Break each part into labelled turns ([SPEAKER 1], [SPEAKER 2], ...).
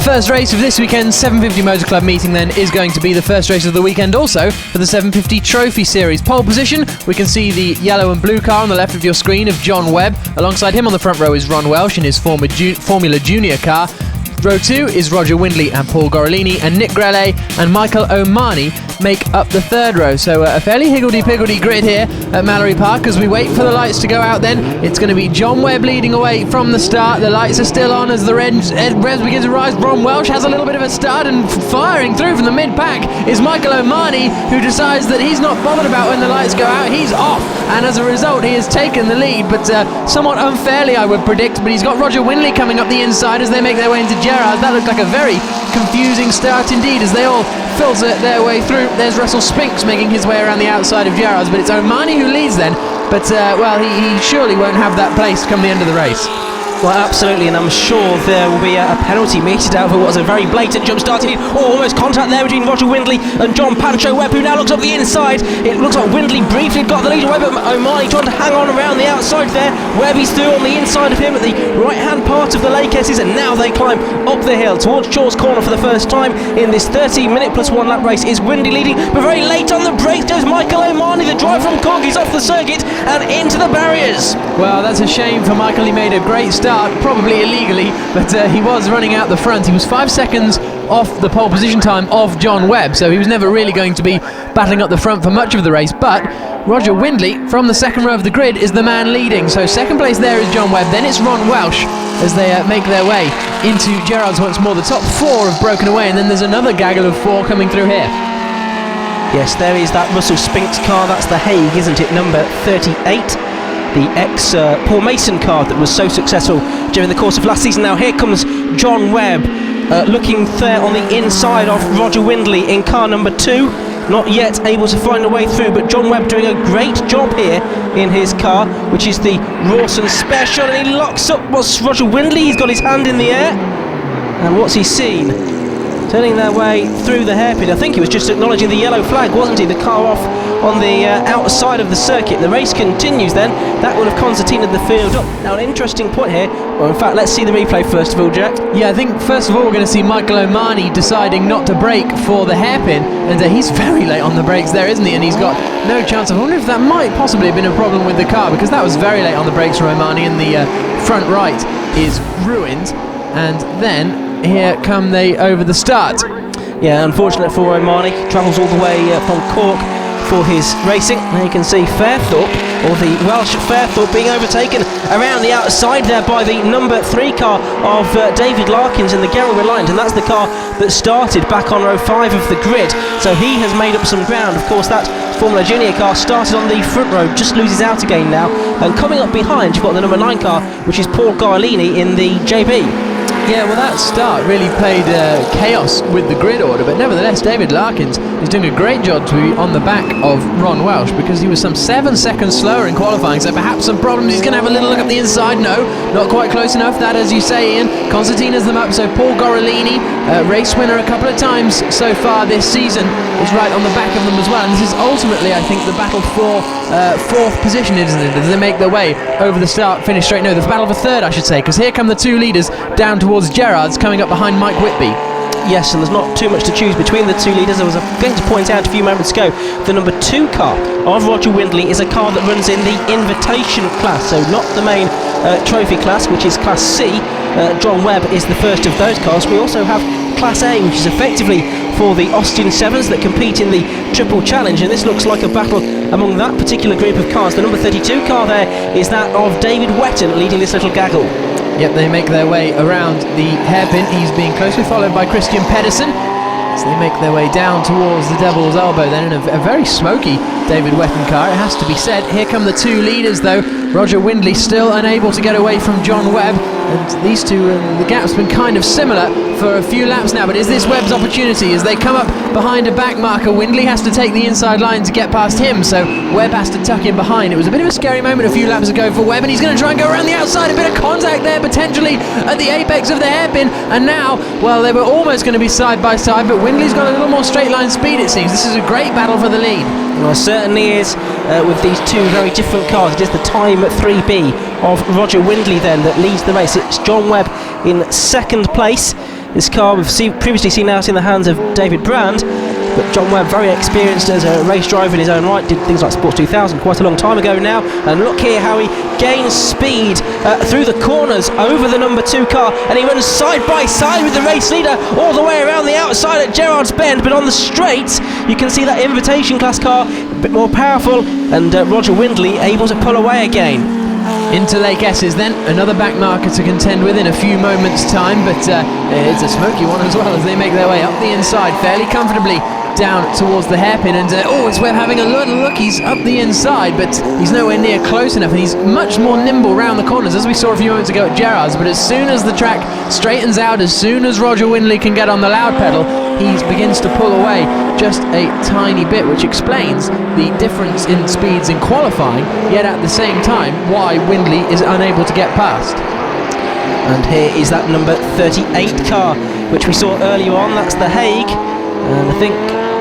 [SPEAKER 1] first race of this weekend's 750 Motor Club meeting then is going to be the first race of the weekend also for the 750 Trophy Series. Pole position, we can see the yellow and blue car on the left of your screen of John Webb. Alongside him on the front row is Ron Welsh in his Formula Junior car. Row 2 is Roger Windley and Paul Gorolini, and Nick Grelle and Michael O'Mahony make up the third row. So a fairly higgledy-piggledy grid here at Mallory Park as we wait for the lights to go out then. It's going to be John Webb leading away from the start. The lights are still on as the revs begin to rise. Ron Welsh has a little bit of a start, and firing through from the mid-pack is Michael O'Mahony, who decides that he's not bothered about when the lights go out. He's off, and as a result he has taken the lead, but somewhat unfairly I would predict. But he's got Roger Windley coming up the inside as they make their way into Gerrard's. That looked like a very confusing start indeed as they all filter their way through. There's Russell Spinks making his way around the outside of Gerrard's, but it's O'Mahony who leads then. But, well, he surely won't have that place come the end of the race.
[SPEAKER 2] Well, absolutely, and I'm sure there will be a penalty meted out for what was a very blatant jump start. Almost contact there between Roger Windley and John Pancho Webb, who now looks up the inside. It looks like Windley briefly got the lead away, but O'Mahony trying to hang on around the outside there. Webb is through on the inside of him at the right-hand part of the Lake Esses, and now they climb up the hill towards Shaw's Corner for the first time in this 30-minute plus one lap race. Is Windley leading, but very late on the brakes goes Michael O'Mahony, the driver from Cork. He's off the circuit and into the barriers.
[SPEAKER 1] Well, that's a shame for Michael. He made a great start, probably illegally, but he was running out the front. He was 5 seconds off the pole position time of John Webb, so he was never really going to be battling up the front for much of the race. But Roger Windley from the second row of the grid is the man leading. So second place there is John Webb, then it's Ron Welsh as they make their way into Gerrard's once more. The top four have broken away, and then there's another gaggle of four coming through here.
[SPEAKER 2] Yes, there is that Russell Spinks car. That's the Hague, isn't it? Number 38. The ex-Paul Mason car that was so successful during the course of last season. Now here comes John Webb looking there on the inside of Roger Windley in car number 2. Not yet able to find a way through, but John Webb doing a great job here in his car, which is the Rawson spare shot, and he locks up what's Roger Windley. He's got his hand in the air, and what's he seen? Turning their way through the hairpin. I think he was just acknowledging the yellow flag, wasn't he? The car off on the outside of the circuit. The race continues then. That would have concertinaed the field up. Now, an interesting point here. Well, in fact, let's see the replay first of all, Jack.
[SPEAKER 1] Yeah, I think first of all we're going to see Michael O'Mahony deciding not to brake for the hairpin, and he's very late on the brakes there, isn't he? And he's got no chance. I wonder if that might possibly have been a problem with the car, because that was very late on the brakes for O'Mahony, and the front right is ruined. And then here come they over the start.
[SPEAKER 2] Yeah, unfortunate for O'Mahony. Travels all the way from Cork for his racing. There you can see Fairthorpe, or the Welsh Fairthorpe, being overtaken around the outside there by the number 3 car of David Larkins in the Gerald Reliant, and that's the car that started back on row 5 of the grid. So he has made up some ground. Of course, that Formula Junior car started on the front row, just loses out again now. And coming up behind, you've got the number 9 car, which is Paul Gorolini in the JB.
[SPEAKER 1] Yeah, well, that start really played chaos with the grid order, but nevertheless David Larkins is doing a great job to be on the back of Ron Welsh, because he was some 7 seconds slower in qualifying, so perhaps some problems. He's going to have a little look up the inside. No, not quite close enough. That, as you say, Ian, concertinas them up. So Paul Gorolini, race winner a couple of times so far this season, is right on the back of them as well, and this is ultimately, I think, the battle for 4th position, isn't it, as they make their way over the start finish straight. No, the battle for 3rd, I should say, because here come the 2 leaders down towards Gerrard's, coming up behind Mike Whitby.
[SPEAKER 2] Yes, and there's not too much to choose between the 2 leaders. I was going to point out a few moments ago, the number 2 car of Roger Windley is a car that runs in the invitation class, so not the main trophy class, which is Class C. John Webb is the first of those cars. We also have Class A, which is effectively for the Austin 7s that compete in the Triple Challenge, and this looks like a battle among that particular group of cars. The number 32 car there is that of David Wetton leading this little gaggle.
[SPEAKER 1] Yep, they make their way around the hairpin. He's being closely followed by Christian Pedersen as they make their way down towards the Devil's Elbow then in a very smoky David Wetton car, it has to be said. Here come the 2 leaders though. Roger Windley still unable to get away from John Webb, and these two, the gap's been kind of similar for a few laps now, but is this Webb's opportunity as they come up behind a back marker? Windley has to take the inside line to get past him, so Webb has to tuck in behind. It was a bit of a scary moment a few laps ago for Webb, and he's going to try and go around the outside. A bit of contact there potentially at the apex of the hairpin, and now, well, they were almost going to be side by side, but Windley's got a little more straight line speed, it seems. This is a great battle for the lead.
[SPEAKER 2] Well, it certainly is, with these 2 very different cars. It is the time 3B of Roger Windley then that leads the race. It's John Webb in 2nd place. This car we've previously seen out in the hands of David Brand, but John Webb, very experienced as a race driver in his own right, did things like Sports 2000 quite a long time ago now, and look here how he gains speed through the corners over the number 2 car, and he runs side by side with the race leader all the way around the outside at Gerrard's Bend. But on the straights you can see that invitation class car a bit more powerful, and Roger Windley able to pull away again.
[SPEAKER 1] Into Lake Esses then, another back marker to contend with in a few moments' time, but it's a smoky one as well as they make their way up the inside fairly comfortably down towards the hairpin, and it's Webb having a little look. He's up the inside, but he's nowhere near close enough, and he's much more nimble round the corners, as we saw a few moments ago at Gerrard's. But as soon as the track straightens out, as soon as Roger Windley can get on the loud pedal, he begins to pull away just a tiny bit, which explains the difference in speeds in qualifying, yet at the same time why Windley is unable to get past.
[SPEAKER 2] And here is that number 38 car, which we saw earlier on. That's the Hague, and I think,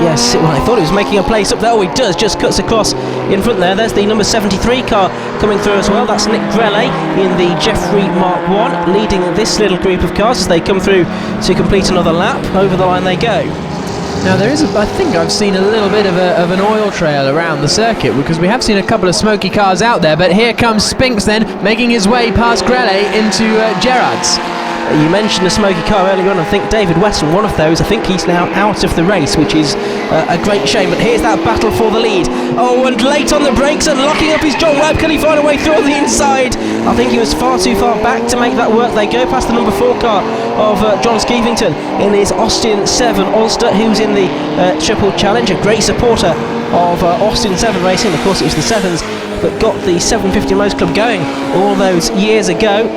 [SPEAKER 2] yes, well, I thought he was making a place up there. Oh, he does, just cuts across in front there. There's the number 73 car coming through as well. That's Nick Grelle in the Jeffrey Mark 1, leading this little group of cars as they come through to complete another lap. Over the line they go.
[SPEAKER 1] Now there is, I think I've seen a little bit of an oil trail around the circuit, because we have seen a couple of smoky cars out there, but here comes Spinks then, making his way past Grelle into Gerrard's.
[SPEAKER 2] You mentioned a smoky car earlier on. I think David Weston, one of those. I think he's now out of the race, which is a great shame. But here's that battle for the lead. Oh, and late on the brakes and locking up is John Webb. Can he find a way through on the inside? I think he was far too far back to make that work. They go past the number 4 car of John Skevington in his Austin 7 Ulster, who's in the Triple Challenge, a great supporter of Austin 7 racing. Of course, it was the 7s that got the 750 Most Club going all those years ago.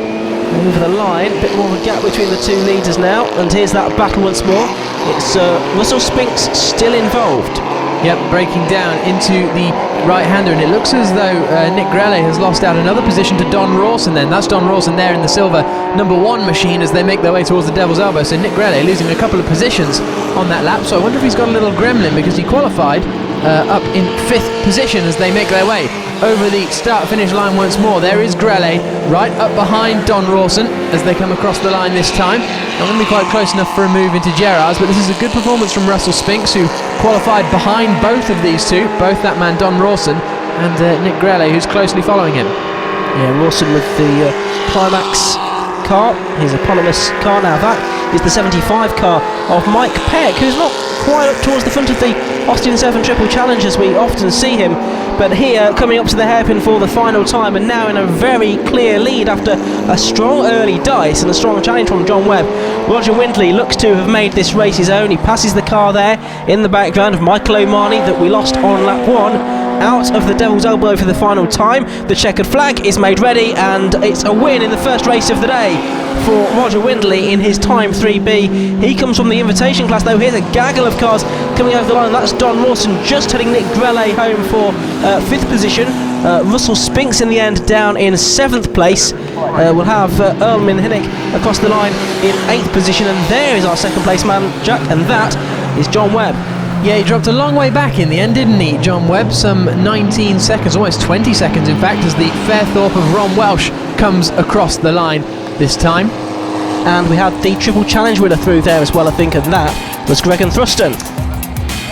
[SPEAKER 2] Over the line, a bit more of a gap between the two leaders now, and here's that battle once more. It's Russell Spinks still involved.
[SPEAKER 1] Yep, breaking down into the right-hander, and it looks as though Nick Grelle has lost out another position to Don Rawson then. That's Don Rawson there in the silver number 1 machine as they make their way towards the Devil's Elbow. So Nick Grelle losing a couple of positions on that lap. So I wonder if he's got a little gremlin, because he qualified up in 5th position as they make their way over the start-finish line once more. There is Grelle right up behind Don Rawson as they come across the line this time. Not going to be quite close enough for a move into Gerrard's, but this is a good performance from Russell Spinks, who qualified behind both of these two, both that man Don Rawson and Nick Grelle, who's closely following him.
[SPEAKER 2] Yeah, Rawson with the Climax car, his eponymous car. Now that is the 75 car of Mike Peck, who's not quite up towards the front of the Austin 7 Triple Challenge as we often see him, but here coming up to the hairpin for the final time, and now in a very clear lead after a strong early dice and a strong challenge from John Webb. Roger Windley looks to have made this race his own. He passes the car there in the background of Michael O'Mahony that we lost on lap 1. Out of the Devil's Elbow for the final time. The checkered flag is made ready, and it's a win in the first race of the day for Roger Windley in his time 3B. He comes from the invitation class though. Here's a gaggle of cars coming over the line. That's Don Rawson just heading Nick Grelle home for 5th position. Russell Spinks in the end down in 7th place. We'll have Earlman Hinnick across the line in 8th position, and there is our 2nd place man, Jack, and that is John Webb.
[SPEAKER 1] Yeah, he dropped a long way back in the end, didn't he, John Webb? Some 19 seconds, almost 20 seconds in fact, as the Fairthorpe of Ron Welsh comes across the line this time.
[SPEAKER 2] And we had the Triple Challenge winner through there as well, I think, and that was Gregan Thruston.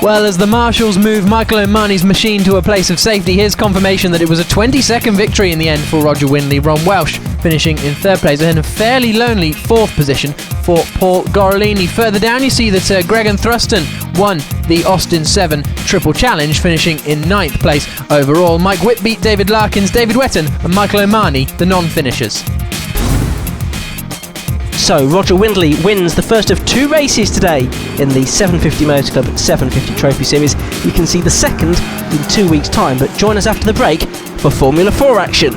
[SPEAKER 1] Well, as the marshals move Michael O'Mahony's machine to a place of safety, here's confirmation that it was a 20-second victory in the end for Roger Windley. Ron Welsh finishing in 3rd place, and a fairly lonely 4th position for Paul Gorolini. Further down you see that Gregan Thruston won the Austin 7 Triple Challenge, finishing in 9th place overall. Mike Whitt beat David Larkins, David Wetton and Michael O'Mahony, the non-finishers.
[SPEAKER 2] So Roger Windley wins the first of 2 races today in the 750 Motor Club 750 Trophy Series. You can see the second in 2 weeks' time, but join us after the break for Formula 4 action.